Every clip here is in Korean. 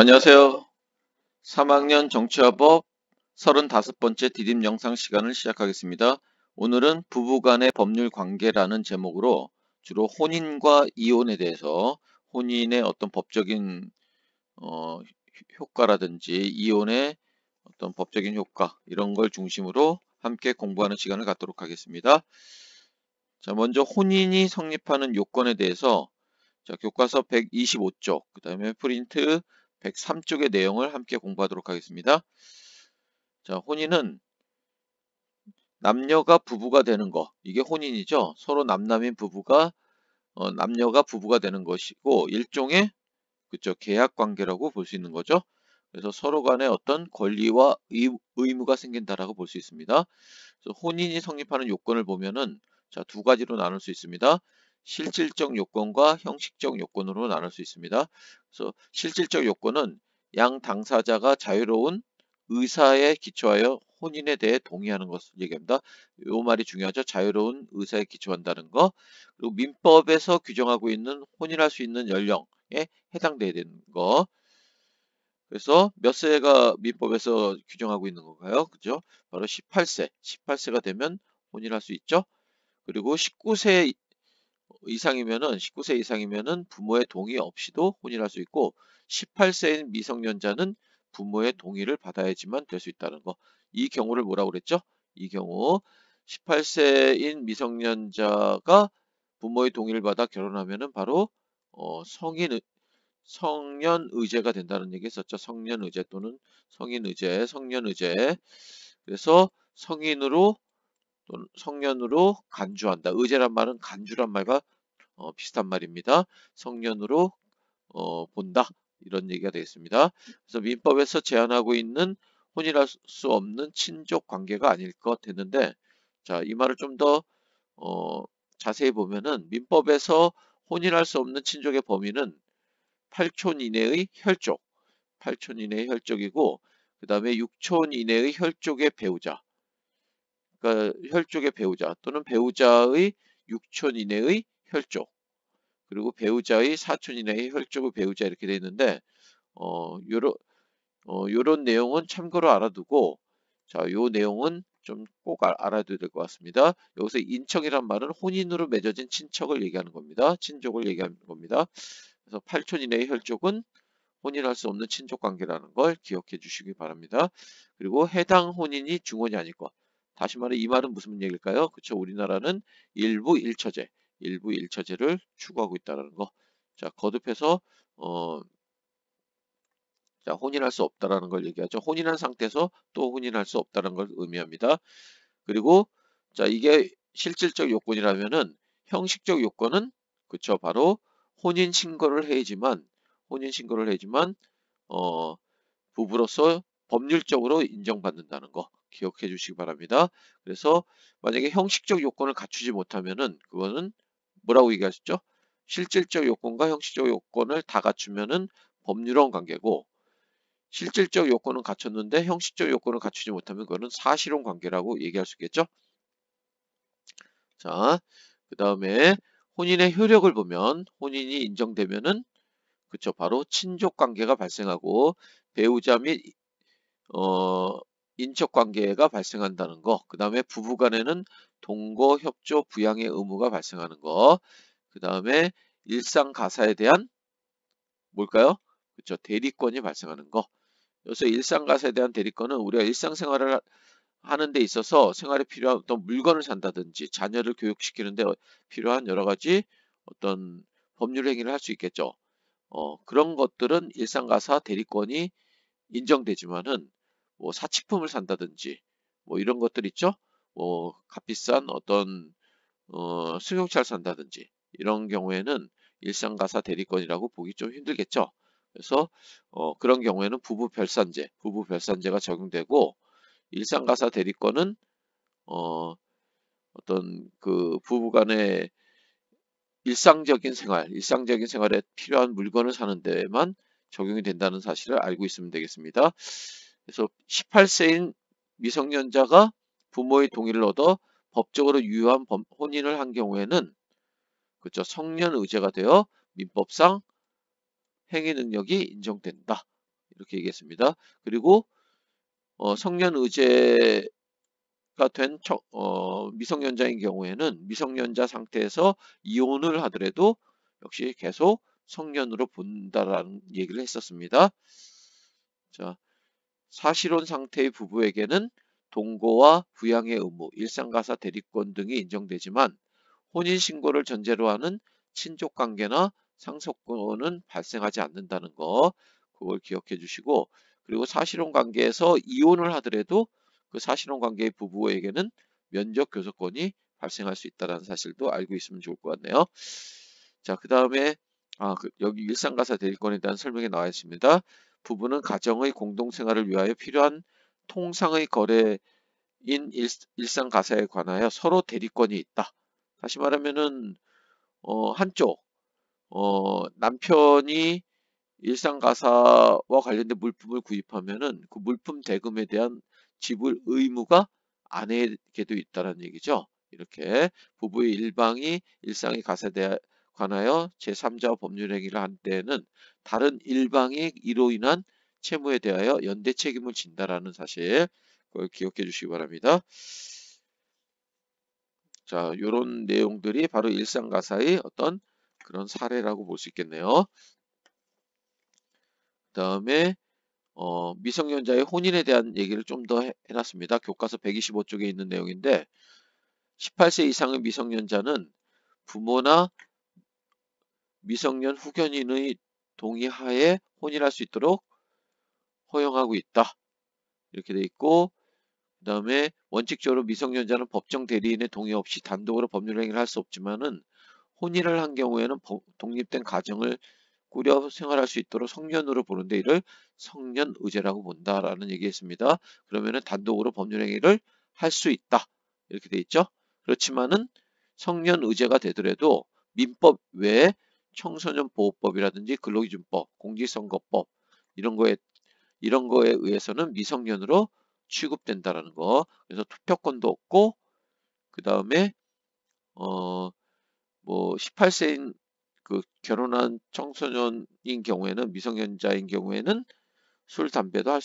안녕하세요. 3학년 정치화법 35번째 디딤 영상 시간을 시작하겠습니다. 오늘은 부부간의 법률 관계라는 제목으로 주로 혼인과 이혼에 대해서 혼인의 어떤 법적인 효과라든지 이혼의 어떤 법적인 효과 이런 걸 중심으로 함께 공부하는 시간을 갖도록 하겠습니다. 자, 먼저 혼인이 성립하는 요건에 대해서 자, 교과서 125쪽, 그 다음에 프린트 103쪽의 내용을 함께 공부하도록 하겠습니다. 자, 혼인은 남녀가 부부가 되는 거, 이게 혼인이죠. 서로 남남인 부부가, 남녀가 부부가 되는 것이고, 일종의, 그쵸, 계약 관계라고 볼 수 있는 거죠. 그래서 서로 간에 어떤 권리와 의무가 생긴다라고 볼 수 있습니다. 그래서 혼인이 성립하는 요건을 보면은, 자, 두 가지로 나눌 수 있습니다. 실질적 요건과 형식적 요건으로 나눌 수 있습니다. 그래서 실질적 요건은 양 당사자가 자유로운 의사에 기초하여 혼인에 대해 동의하는 것을 얘기합니다. 이 말이 중요하죠. 자유로운 의사에 기초한다는 거. 그리고 민법에서 규정하고 있는 혼인할 수 있는 연령에 해당돼야 되는 거. 그래서 몇 세가 민법에서 규정하고 있는 건가요? 그죠? 바로 18세. 18세가 되면 혼인할 수 있죠. 그리고 19세 이상이면은 부모의 동의 없이도 혼인할 수 있고 18세인 미성년자는 부모의 동의를 받아야지만 될 수 있다는 거. 이 경우를 뭐라고 그랬죠? 이 경우 18세인 미성년자가 부모의 동의를 받아 결혼하면은 바로 성년의제가 된다는 얘기 했었죠. 성년의제 또는 성인의제, 성년의제. 그래서 성인으로 또는 성년으로 간주한다. 의제란 말은 간주란 말과 비슷한 말입니다. 성년으로 본다. 이런 얘기가 되겠습니다. 그래서 민법에서 제한하고 있는 혼인할 수 없는 친족 관계가 아닐 것 했는데, 자, 이 말을 좀 더 자세히 보면은 민법에서 혼인할 수 없는 친족의 범위는 8촌 이내의 혈족, 8촌 이내의 혈족이고, 그 다음에 6촌 이내의 혈족의 배우자, 그러니까 혈족의 배우자 또는 배우자의 6촌 이내의 혈족, 그리고 배우자의 4촌 이내의 혈족의 배우자 이렇게 되어 있는데, 요런 내용은 참고로 알아두고, 자, 요 내용은 좀 꼭 알아둬야 될 것 같습니다. 여기서 인척이란 말은 혼인으로 맺어진 친척을 얘기하는 겁니다. 친족을 얘기하는 겁니다. 그래서 8촌 이내의 혈족은 혼인할 수 없는 친족 관계라는 걸 기억해 주시기 바랍니다. 그리고 해당 혼인이 중혼이 아닐 것. 다시 말해 이 말은 무슨 얘기일까요? 그쵸? 우리나라는 일부 일처제를 추구하고 있다는 거. 자, 거듭해서 자, 혼인할 수 없다라는 걸 얘기하죠. 혼인한 상태에서 또 혼인할 수 없다는 걸 의미합니다. 그리고 자, 이게 실질적 요건이라면은 형식적 요건은 그쵸? 바로 혼인 신고를 해야지만 부부로서 법률적으로 인정받는다는 거 기억해 주시기 바랍니다. 그래서 만약에 형식적 요건을 갖추지 못하면은 그거는 뭐라고 얘기하셨죠? 실질적 요건과 형식적 요건을 다 갖추면은 법률혼 관계고 실질적 요건은 갖췄는데 형식적 요건을 갖추지 못하면 그거는 사실혼 관계라고 얘기할 수 있겠죠? 자, 그 다음에 혼인의 효력을 보면 혼인이 인정되면은 그쵸 바로 친족 관계가 발생하고 배우자 및 인척 관계가 발생한다는 거. 그 다음에 부부 간에는 동거, 협조, 부양의 의무가 발생하는 거. 그 다음에 일상 가사에 대한 뭘까요? 그쵸 대리권이 발생하는 거. 여기서 일상 가사에 대한 대리권은 우리가 일상생활을 하는 데 있어서 생활에 필요한 어떤 물건을 산다든지 자녀를 교육시키는 데 필요한 여러 가지 어떤 법률 행위를 할 수 있겠죠. 그런 것들은 일상가사 대리권이 인정되지만은 뭐 사치품을 산다든지 뭐 이런 것들 있죠. 뭐 값비싼 어떤 승용차를 산다든지 이런 경우에는 일상가사 대리권이라고 보기 좀 힘들겠죠. 그래서 그런 경우에는 부부 별산제가 적용되고 일상가사 대리권은 어떤 그 부부간의 일상적인 생활에 필요한 물건을 사는 데만 적용이 된다는 사실을 알고 있으면 되겠습니다. 그래서 18세인 미성년자가 부모의 동의를 얻어 법적으로 유효한 혼인을 한 경우에는 그죠 성년 의제가 되어 민법상 행위 능력이 인정된다. 이렇게 얘기했습니다. 그리고 성년의제가 된 미성년자인 경우에는 미성년자 상태에서 이혼을 하더라도 역시 계속 성년으로 본다라는 얘기를 했었습니다. 자, 사실혼 상태의 부부에게는 동거와 부양의 의무, 일상가사 대리권 등이 인정되지만 혼인신고를 전제로 하는 친족관계나 상속권은 발생하지 않는다는 거, 그걸 기억해 주시고, 그리고 사실혼 관계에서 이혼을 하더라도 그 사실혼 관계의 부부에게는 면적 교섭권이 발생할 수 있다는 사실도 알고 있으면 좋을 것 같네요. 자, 그 다음에 여기 일상가사 대리권에 대한 설명이 나와 있습니다. 부부는 가정의 공동생활을 위하여 필요한 통상의 거래인 일상가사에 관하여 서로 대리권이 있다. 다시 말하면은 한쪽 남편이 일상가사와 관련된 물품을 구입하면은 그 물품 대금에 대한 지불 의무가 아내에게도 있다는 얘기죠. 이렇게 부부의 일방이 일상의 가사에 관하여 제3자와 법률 행위를 한 때에는 다른 일방이 이로 인한 채무에 대하여 연대 책임을 진다라는 사실, 그걸 기억해 주시기 바랍니다. 자, 요런 내용들이 바로 일상가사의 어떤 그런 사례라고 볼 수 있겠네요. 그 다음에 미성년자의 혼인에 대한 얘기를 좀 더 해놨습니다. 교과서 125쪽에 있는 내용인데 18세 이상의 미성년자는 부모나 미성년 후견인의 동의하에 혼인할 수 있도록 허용하고 있다. 이렇게 돼 있고, 그 다음에 원칙적으로 미성년자는 법정 대리인의 동의 없이 단독으로 법률 행위를 할 수 없지만은 혼인을 한 경우에는 독립된 가정을 꾸려 생활할 수 있도록 성년으로 보는데 이를 성년의제라고 본다라는 얘기했습니다. 그러면은 단독으로 법률 행위를 할 수 있다. 이렇게 돼 있죠. 그렇지만은 성년의제가 되더라도 민법 외에 청소년보호법이라든지 근로기준법, 공직선거법 이런 거에 의해서는 미성년으로 취급된다라는 거. 그래서 투표권도 없고 그 다음에 뭐 18세인 그 결혼한 청소년인 경우에는 미성년자인 경우에는 술, 담배도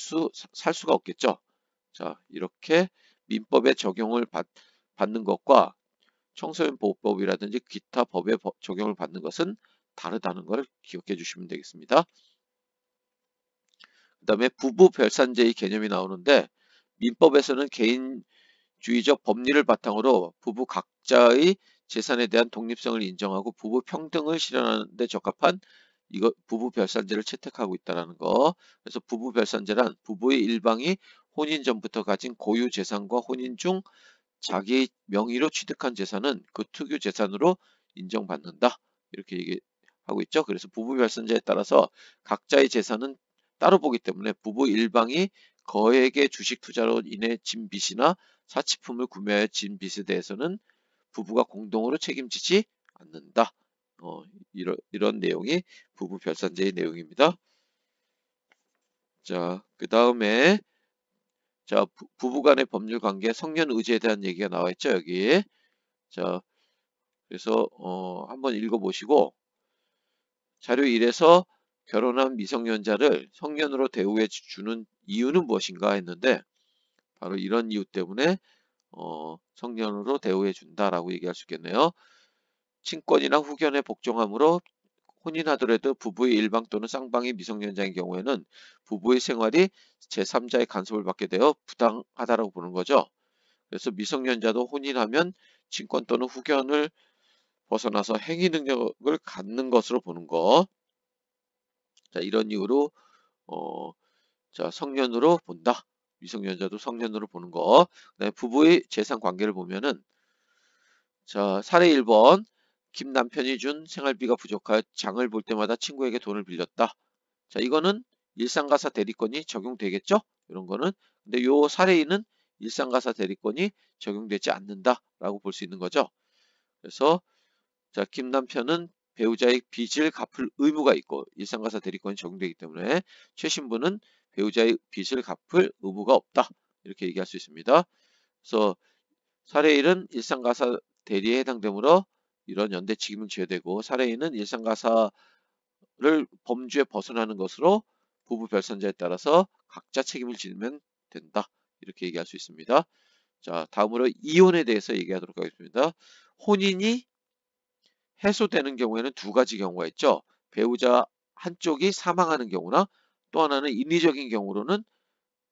살 수가 없겠죠. 자, 이렇게 민법의 적용을 받는 것과 청소년 보호법이라든지 기타 법의 적용을 받는 것은 다르다는 걸 기억해 주시면 되겠습니다. 그 다음에 부부 별산제의 개념이 나오는데 민법에서는 개인주의적 법리를 바탕으로 부부 각자의 재산에 대한 독립성을 인정하고 부부 평등을 실현하는 데 적합한 부부 별산제를 채택하고 있다는 거. 그래서 부부 별산제란 부부의 일방이 혼인 전부터 가진 고유 재산과 혼인 중 자기 명의로 취득한 재산은 그 특유 재산으로 인정받는다. 이렇게 얘기하고 있죠. 그래서 부부 별산제에 따라서 각자의 재산은 따로 보기 때문에 부부 일방이 거액의 주식 투자로 인해 진 빚이나 사치품을 구매하여 진 빚에 대해서는 부부가 공동으로 책임지지 않는다. 이런 내용이 부부 별산제의 내용입니다. 자, 그 다음에 자, 부부 간의 법률 관계, 성년 의제에 대한 얘기가 나와 있죠, 여기. 자, 그래서 한번 읽어보시고 자료 1에서 결혼한 미성년자를 성년으로 대우해 주는 이유는 무엇인가 했는데 바로 이런 이유 때문에 성년으로 대우해 준다라고 얘기할 수 있겠네요. 친권이나 후견에 복종함으로 혼인하더라도 부부의 일방 또는 쌍방이 미성년자인 경우에는 부부의 생활이 제3자의 간섭을 받게 되어 부당하다라고 보는 거죠. 그래서 미성년자도 혼인하면 친권 또는 후견을 벗어나서 행위 능력을 갖는 것으로 보는 거. 자, 이런 이유로 자, 성년으로 본다. 미성년자도 성년으로 보는 거. 그다음에 부부의 재산 관계를 보면은 자, 사례 1번. 김 남편이 준 생활비가 부족하여 장을 볼 때마다 친구에게 돈을 빌렸다. 자, 이거는 일상가사 대리권이 적용되겠죠? 이런 거는. 근데 요 사례 2는 일상가사 대리권이 적용되지 않는다라고 볼 수 있는 거죠. 그래서 자, 김 남편은 배우자의 빚을 갚을 의무가 있고 일상가사 대리권이 적용되기 때문에 최 신부는 배우자의 빚을 갚을 의무가 없다. 이렇게 얘기할 수 있습니다. 그래서 사례 1은 일상가사 대리에 해당되므로 이런 연대 책임을 져야 되고 사례 2는 일상가사를 범주에 벗어나는 것으로 부부 별선자에 따라서 각자 책임을 지면 된다. 이렇게 얘기할 수 있습니다. 자, 다음으로 이혼에 대해서 얘기하도록 하겠습니다. 혼인이 해소되는 경우에는 두 가지 경우가 있죠. 배우자 한쪽이 사망하는 경우나 또 하나는 인위적인 경우로는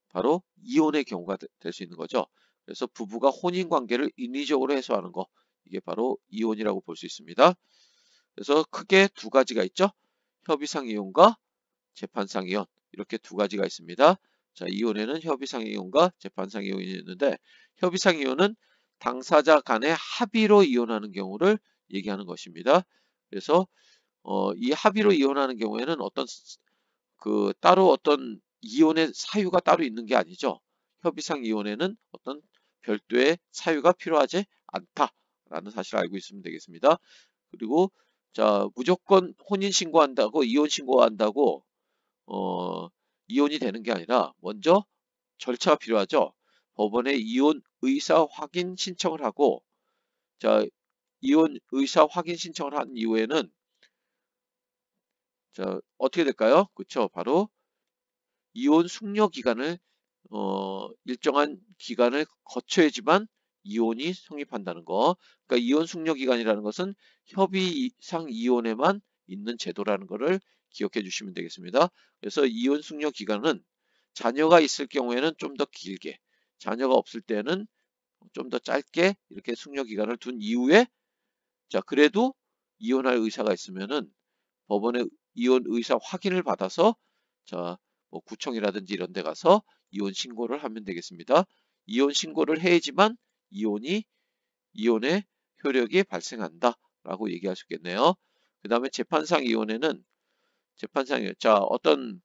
바로 이혼의 경우가 될 수 있는 거죠. 그래서 부부가 혼인 관계를 인위적으로 해소하는 거, 이게 바로 이혼이라고 볼 수 있습니다. 그래서 크게 두 가지가 있죠. 협의상 이혼과 재판상 이혼, 이렇게 두 가지가 있습니다. 자, 이혼에는 협의상 이혼과 재판상 이혼이 있는데, 협의상 이혼은 당사자 간의 합의로 이혼하는 경우를 얘기하는 것입니다. 그래서 이 합의로 이혼하는 경우에는 따로 어떤 이혼의 사유가 따로 있는 게 아니죠. 협의상 이혼에는 어떤 별도의 사유가 필요하지 않다라는 사실을 알고 있으면 되겠습니다. 그리고 자, 무조건 혼인 신고한다고 이혼 신고한다고 이혼이 되는 게 아니라 먼저 절차가 필요하죠. 법원에 이혼 의사 확인 신청을 하고, 자, 이혼 의사 확인 신청을 한 이후에는 자, 어떻게 될까요? 그쵸? 바로 이혼 숙려 기간을 일정한 기간을 거쳐야지만 이혼이 성립한다는 거. 그러니까 이혼 숙려 기간이라는 것은 협의상 이혼에만 있는 제도라는 것을 기억해 주시면 되겠습니다. 그래서 이혼 숙려 기간은 자녀가 있을 경우에는 좀 더 길게, 자녀가 없을 때는 좀 더 짧게 이렇게 숙려 기간을 둔 이후에, 자, 그래도 이혼할 의사가 있으면은 법원의 이혼 의사 확인을 받아서, 자, 뭐 구청이라든지 이런 데 가서 이혼 신고를 하면 되겠습니다. 이혼 신고를 해야지만 이혼의 효력이 발생한다 라고 얘기할 수 있겠네요. 그 다음에 재판상 이혼에는 자, 어떤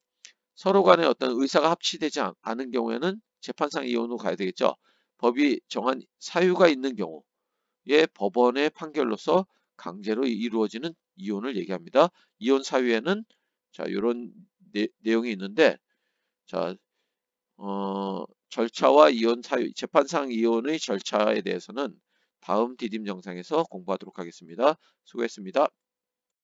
서로 간에 어떤 의사가 합치되지 않은 경우에는 재판상 이혼으로 가야 되겠죠. 법이 정한 사유가 있는 경우에 법원의 판결로서 강제로 이루어지는 이혼을 얘기합니다. 이혼 사유에는 자, 이런 내용이 있는데, 자, 절차와 이혼 사유, 재판상 이혼의 절차에 대해서는 다음 디딤 영상에서 공부하도록 하겠습니다. 수고했습니다.